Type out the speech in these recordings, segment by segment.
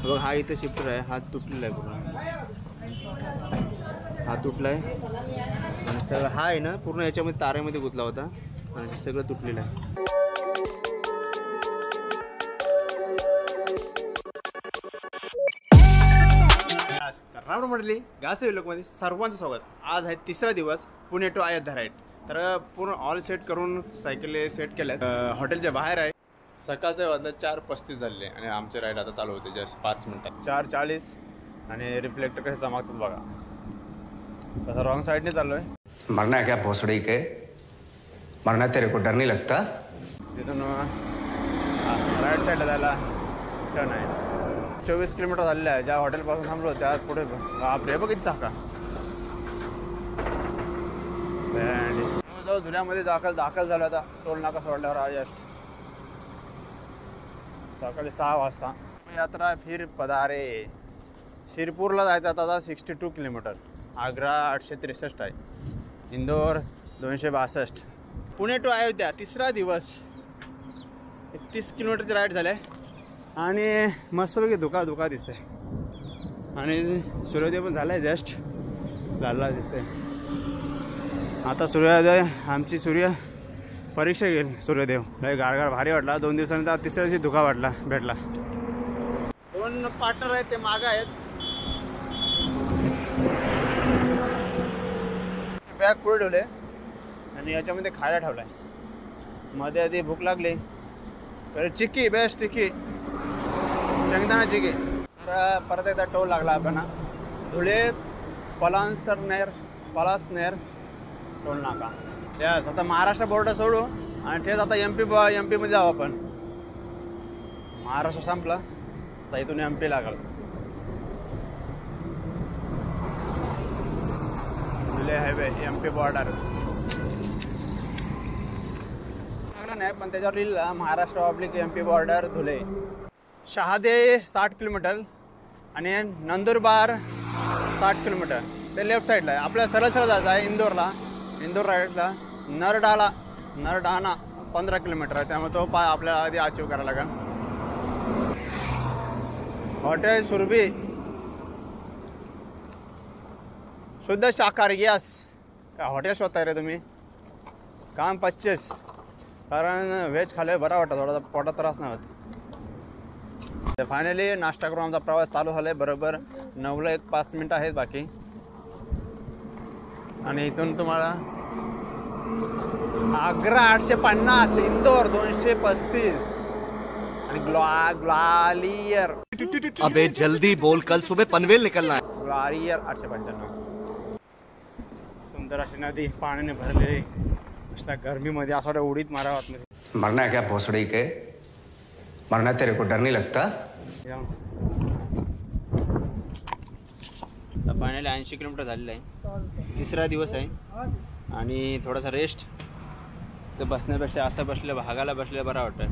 बघ हा इथं शिफ्टर आहे, हात तुटलेला आहे पूर्ण, हा तुटला आहे आणि सगळं हा आहे ना पूर्ण याच्यामध्ये तारेमध्ये गुंतला होता आणि सगळं तुटलेलं आहे. राम मंडळी, गासे व्लॉगमध्ये सर्वांचं स्वागत. आज आहे तिसरा दिवस पुणे टू अयोध्या राईड. तर पूर्ण ऑल सेट करून सायकल सेट केल्यात, हॉटेलच्या बाहेर आहे. सकाळचं वाजलं 4:35 झाले आणि आमचे राईड आता चालू होते जस्ट 5 मिनिटात. 4:40 आणि रिफ्लेक्टर कसे चमकतात बघा. तसं रॉंग साईडने चाललो आहे. मरना है क्या भोसड़ी के? मरना तेरे को डर नहीं लगता? तिथून राईट साईडला जायला टर्न आहे. 24 किलोमीटर झालेलं आहे. ज्या हॉटेलपासून थांबलो त्या पुढे बापरे बघ किती चाका. जवळ धुळ्यामध्ये दाखल झालं आता. टोल नाका सोडल्यावर आज सकाळी 6 वाजता. यात्रा फिर पधारे. शिरपूरला जायचं आता 62 किलोमीटर. आग्रा 863 आहे. इंदोर 262. पुणे टू अयोध्या तिसरा दिवस. 31 किलोमीटरची राईड झाले आणि मस्तपैकी धुका दिसते आणि सूर्योदय पण झाला आहे. जस्ट झाला दिसते आता सूर्योदय. आमची परीक्षा घेईल सूर्यदेव. लय गारगार भारी वाटला. 2 दिवसानंतर तिसऱ्या दिवशी धुका भेटला. 2 पार्टनर आहेत ते मागं आहेत. बॅग पुढे ठेवले आणि याच्यामध्ये खायला ठेवलाय. मध्ये आधी भूक लागली तर चिक्की बेस्ट चिक्की शेंगदाणा चिक्की. तर परत एकदा टोल लागला आपण धुळे पलासनेर टोल नाका. यस, आता महाराष्ट्र बॉर्डर सोडू आणि तेच आता एम पीमध्ये जाऊ आपण. महाराष्ट्र संपला आता इथून MP लागल. धुळे हायवे MP बॉर्डर लागला नाही पण त्याच्यावर लिहिलं Maharashtra / MP border Dhule. Shahade 60 kilometre आणि नंदुरबार 60 किलोमीटर. ते लेफ्ट साईडला आहे. आपल्याला सरळ जायचं आहे इंदोर राईडला. नरडाणा 15 किलोमीटर आहे. त्यामुळे तो आपल्याला आधी अचीव करायला लागेल. हॉटेल सुरभी शुद्ध शाकाहारी. यस, काय हॉटेल शोधताय रे तुम्ही? काम 25. कारण व्हेज खाल्ले बरा वाटतं, थोडा पोटात त्रास नाही होत. फायनली नाश्ता करून आमचा प्रवास चालू झाला आहे. बरोबर 9ला 5 मिनटं आहेत बाकी. आणि इथून तुम्हाला आग्रा 850, इंदोर 235 आणि ग्वालियर. अबे जल्दी बोल, कल सुबह पनवेल निकलना है. ग्वालियर 895. सुंदर अशी नदी पाण्याने भरलेली. असल्या गरमीमध्ये असं वाटतं उडीत मारावं आतमध्ये. मरना है क्या भोसड़ी के? मरना तेरे को डर नहीं लगता? फायनली 80 किलोमीटर झालेलं आहे. तिसरा दिवस आहे आणि थोडासा रेस्ट. तर बसण्यापेक्षा असं भागाला बसलेलं बरं वाटतं.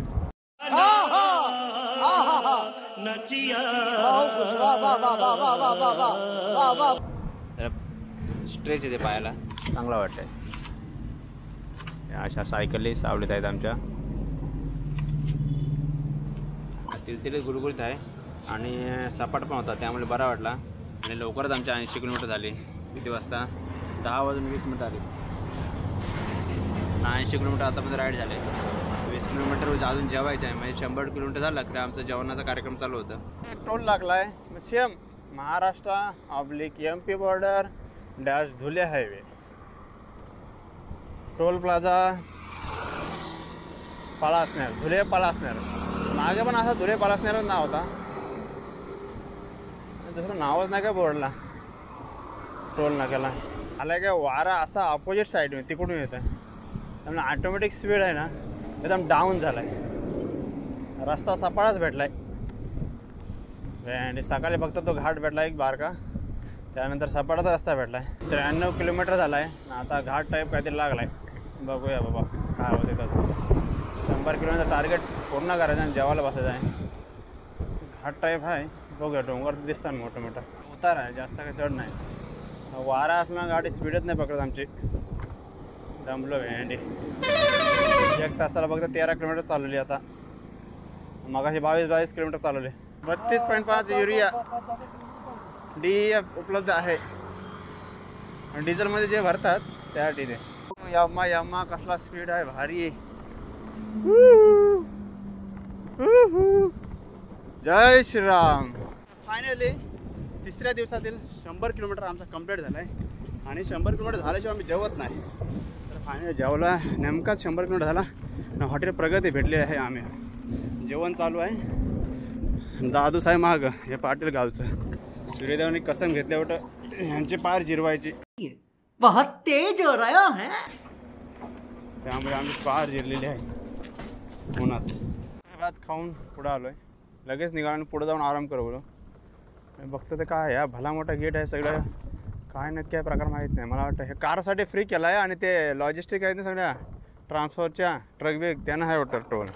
स्ट्रेच येते पायाला, चांगला वाटतंय. अशा सायकली सावलीत आहेत आमच्या. तिथे गुलगुलीत आहे आणि सपाट पण होता त्यामुळे बरा वाटला. आणि लवकरच आमच्या 80 किलोमीटर झाली. किती वाजता? 10:20 आली. 80 किलोमीटर आतापर्यंत राईड झाले. 20 किलोमीटर अजून जेवायचं आहे. म्हणजे 100 किलोमीटर झाला की आमचा जेवणाचा कार्यक्रम चालू होता. टोल लागला आहे same Maharashtra / MP border - Dhule highway. Toll plaza Palasner, Dhule Palasner. मागे पण असा धुळे पलासनेरच नाव होता. दुसरं नावच नाही काय बोर्डला. टोल नाक्याला आला काय वारा असा अपोजिट साईड तिकडून येत आहे. त्यामुळे ऑटोमॅटिक स्पीड आहे ना एकदम डाऊन झाला आहे. रस्ता सपाळाच भेटला आहे आणि सकाळी फक्त तो घाट भेटला एक बारका. त्यानंतर सपाटाचा रस्ता भेटला आहे. 93 किलोमीटर झाला आहे. आता घाट टाईप काहीतरी लागला आहे. बघूया बाबा काय होते त्याचं. 100 किलोमीटर टार्गेट पूर्ण करायचं आणि जेवायला बसायचं आहे. घाट टाईप आहे. बघूया डोंगर दिसतात मोठं उतार आहे. जास्त काही चढ नाही. वारा असला गाडी स्पीडच नाही पकडत आमची. दमलो भेंडी. 1 तासाला बघता 13 किलोमीटर चालवली. आता मगाशी 22 किलोमीटर चालवले. 32.5 युरिया DEF उपलब्ध आहे. डिझेलमध्ये जे भरतात त्यासाठी ते. यम्मा कसला स्पीड आहे, भारी. जय श्रीराम. फायनली तिसऱ्या दिवसातील 100 किलोमीटर आमचा कंप्लीट झाला आहे. आणि 100 किलोमीटर झाल्याशिवाय आम्ही जेवत नाही. तर फायनली जेवला. नेमकाच 100 किलोमीटर झाला. हॉटेल प्रगती भेटली आहे. आम्ही जेवण चालू आहे. दादू साहेब माग हे पाटील गावचं. सूर्यदेवानी कसम घेतल्या होतं यांची पार जिरवायची. बहुत तेज हो रहा है. त्यामुळे आम्ही पार जिरलेली आहे उन्हात. भात खाऊन पुढं आलोय. लगेच निघालो आणि पुढे जाऊन आराम करू बोलो. बघतो ते काय या भला मोठा गेट आहे. सगळं काय नक्की काय प्रकार माहीत नाही. मला वाटतं हे कारसाठी फ्री केला आहे. आणि ते लॉजिस्टिक आहेत ना सगळ्या ट्रान्सफरच्या ट्रक वेग त्यांना आहे वाटतं टोल.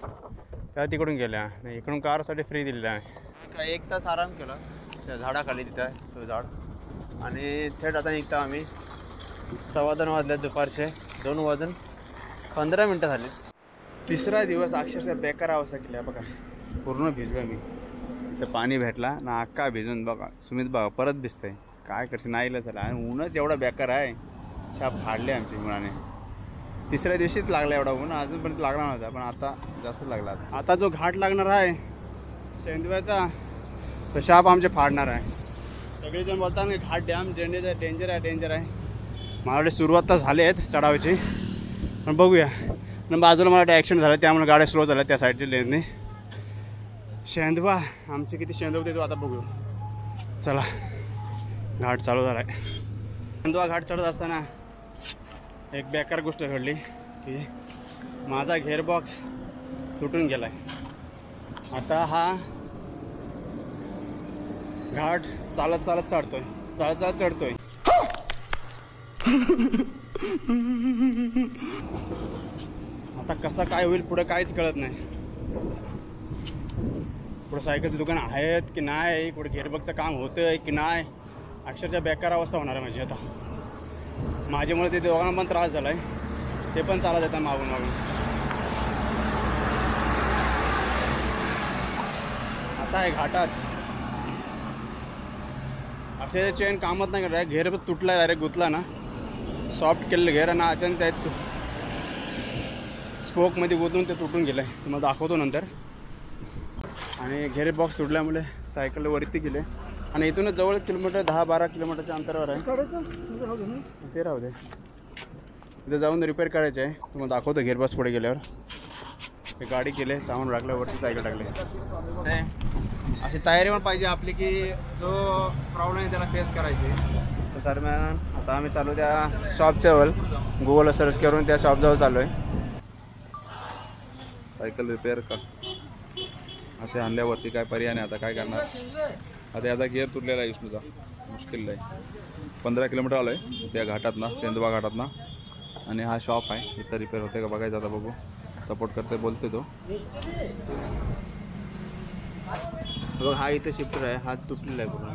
त्या तिकडून गेल्या. नाही इकडून कारसाठी फ्री दिलेला आहे. 1 तास आराम केला त्या झाडाखाली. तिथं आहे तो झाड. आणि थेट आता निघता आम्ही. 2:15 वाजले दुपारचे. 2:15 झाले. तिसरा दिवस अक्षरशः बेकार अवस्था केली आहे बघा. पूर्ण भिजलो मी. इथं पाणी भेटला ना अक्का भिजून बघा. सुमित बघा परत भिजतंय. काय करते नाही झालं. आणि ऊनच एवढा बेकार आहे. छाप फाडले आमची मुलाने. तिसऱ्या दिवशीच लागला एवढा ऊन. अजूनपर्यंत लागला नव्हता पण आता जास्त लागला. आता जो घाट लागणार आहे शेंदव्याचा तो शाप आमचे फाडणार आहे. सगळेजण बोलतात की घाट डॅम डेंजर आहे. मला सुरुवात तर झाली आहेत चढावायची पण बघूया. न बाजूला मला ॲक्सिडेंट झालं त्यामुळे गाड्या स्लो झाल्या त्या साईडच्या लेनने. शेंदवा आमचे किती शेंदवा होते तो आता बघू. चला घाट चालू झाला आहे. शेंदवा घाट चढत असताना एक बेकार गोष्ट घडली की माझा गेअरबॉक्स तुटून गेला आहे. आता हा घाट चालत चढतोय. आता कसा काय होईल पुढे काहीच कळत नाही. पुढे सायकलचं दुकान आहेत की नाही, पुढे गेअरबॉक्सचं काम होतंय की नाही. अक्षरशः बेकार अवस्था होणार आहे माझी आता. माझ्यामुळे ते दोघांना पण त्रास झाला आहे. ते पण चालत येतात मागून. आता आहे घाटात अक्षरशः चेन कामच नाही करत. घेर तुटला डायरेक्ट गुतला ना. सॉफ्ट केलेलं घेर ना अचानक त्यात स्पोकमध्ये गुंतून ते तुटून गेलं आहे. तुम्हाला दाखवतो नंतर. आणि घेरे बॉक्स तुटल्यामुळे सायकल वरती गेले. आणि इथूनच जवळ किलोमीटर 10-12 किलोमीटरच्या अंतरावर आहे. ते राहू दे. इथे जाऊन रिपेअर करायचं आहे. तुम्हाला दाखवतो गेअरबॉक्स पुढे गेल्यावर. ते गाडी केले सामान राखल्यावरती सायकल टाकले. अशी तयारी पण पाहिजे आपली की जो प्रॉब्लेम आहे त्याला फेस करायची. तर दरम्यान आता आम्ही चालू त्या शॉपच्यावर गुगलला सर्च करून त्या शॉपजवळ चालू आहे. सायकल रिपेअर कर असे आणल्यावरती काय पर्याय नाही. आता काय करणार. आता याचा गिअर तुटलेला आहे विष्णूचा. मुश्किल आहे. 15 किलोमीटर आलो आहे त्या घाटात ना सेंदवा घाटात ना. आणि हा शॉप आहे इथं रिपेअर होते का बघायचं. आता बघू. सपोर्ट करते बोलते तो. बघ हा इथं शिफ्टर आहे. हा तुटलेला आहे पूर्ण.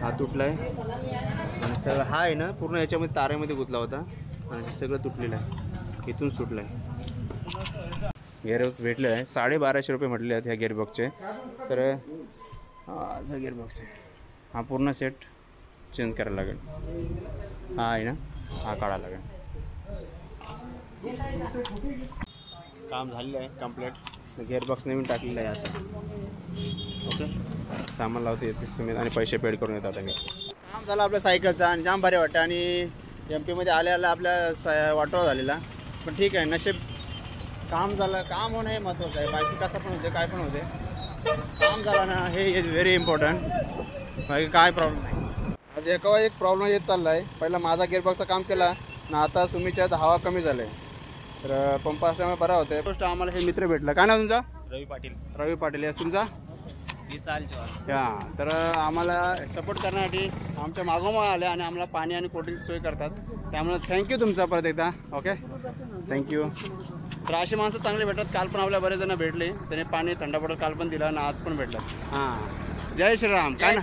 हा तुटला आहे. आणि सगळं हा आहे ना पूर्ण याच्यामध्ये तारेमध्ये गुंतला होता. आणि सगळं तुटलेलं आहे. इथून सुटलं आहे. गेअरबॉक्स भेटले आहे. 1250 रुपये म्हटले आहेत ह्या गेअरबॉक्सचे. तर असा गेअरबॉक्स आहे. हा पूर्ण सेट चेंज करायला लागेल. हा आहे ना हा काढायला लागेल. काम झालेलं आहे कंप्लीट. गेअरबॉक्स नवीन टाकलेलं आहे असं. ओके सामान लावते येते तुम्ही आणि पैसे पेड करून येतात. आम्ही काम झालं आपल्या सायकलचा आणि जाम भारी वाटतं. आणि MP मध्ये आल्याला आपल्या वाटोळा झालेला. पण ठीक आहे नशीब काम झालं. काम होणं हे महत्त्वाचं आहे. बाकी कसं पण होते काय पण होते. काम झालं ना हे इज व्हेरी इम्पॉर्टंट. बाकी काय प्रॉब्लेम नाही. आज एका एक प्रॉब्लेम येत चालला आहे. पहिला माझा गेअरबॉक्सचं काम केला ना. आता सुमीच्या हवा कमी झालं आहे. तर पंप असल्यामुळे बरा होतं. गोष्ट आम्हाला हे मित्र भेटला. काय नाव तुमचा. रवी पाटील या तुमचा. हां तर आम्हाला सपोर्ट करण्यासाठी आमच्या मागोमाग आले आणि आम्हाला पाणी आणि कोल्ड्रिंक्स सोय करतात. त्यामुळे थँक्यू तुमचा परत एकदा. Okay thank you. तर अशी माणसं चांगली भेटतात. काल पण आपल्या बरेच जण भेटले. त्याने पाणी थंड बॉटल काल पण दिला आणि आज पण भेटला. हां जय श्रीराम. काय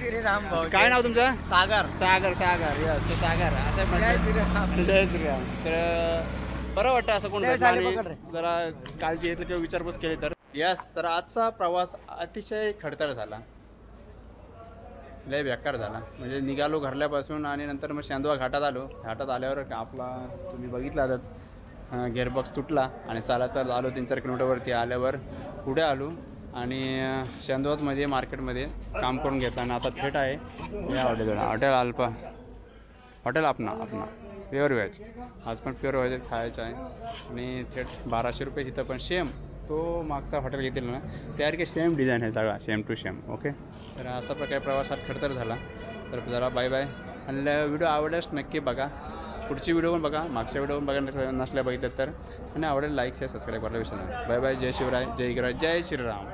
काय नाव तुमचं. सागर यस ते सागर असं. जय श्रीराम. तर बरं वाटतं असं कोण जरा काळजी घेतलं किंवा विचारपूस केली तर. यस, तर आजचा प्रवास अतिशय खडतर झाला, लय बेकार झाला. म्हणजे निघालो घरल्यापासून आणि नंतर मग शेंदवा घाटात आलो. घाटात आल्यावर आपला तुम्ही बघितला आता गेअरबॉक्स तुटला आणि चालत आलो 3-4 किलोमीटरवरती. आल्यावर पुढे आलो आणि शेंदवाजमध्ये मार्केटमध्ये काम करून घेतलं आणि आता थेट आहे या हॉटेल अल्पा, हॉटेल आपणा प्युअर व्हेज. आज पण प्युअर व्हेज खायचं आहे आणि थेट 1200 रुपये तिथं. पण सेम तो मागचा हॉटेल घेतील ना त्यार की सेम डिझाईन आहे सगळा, सेम टू सेम. ओके, तर असा प्रकारे प्रवासात खडतर झाला. तर जरा बाय बाय. आणि व्हिडिओ आवडल्यास नक्की बघा, पुढची व्हिडिओ पण बघा, मागच्या व्हिडिओ पण बघा नसल्या बघितलं तर. आणि आवडेल लाईक शेअर सबस्क्राईब करायला विसरू नका. Bye bye. जय शिवराय, जय गिराय, जय श्रीराम.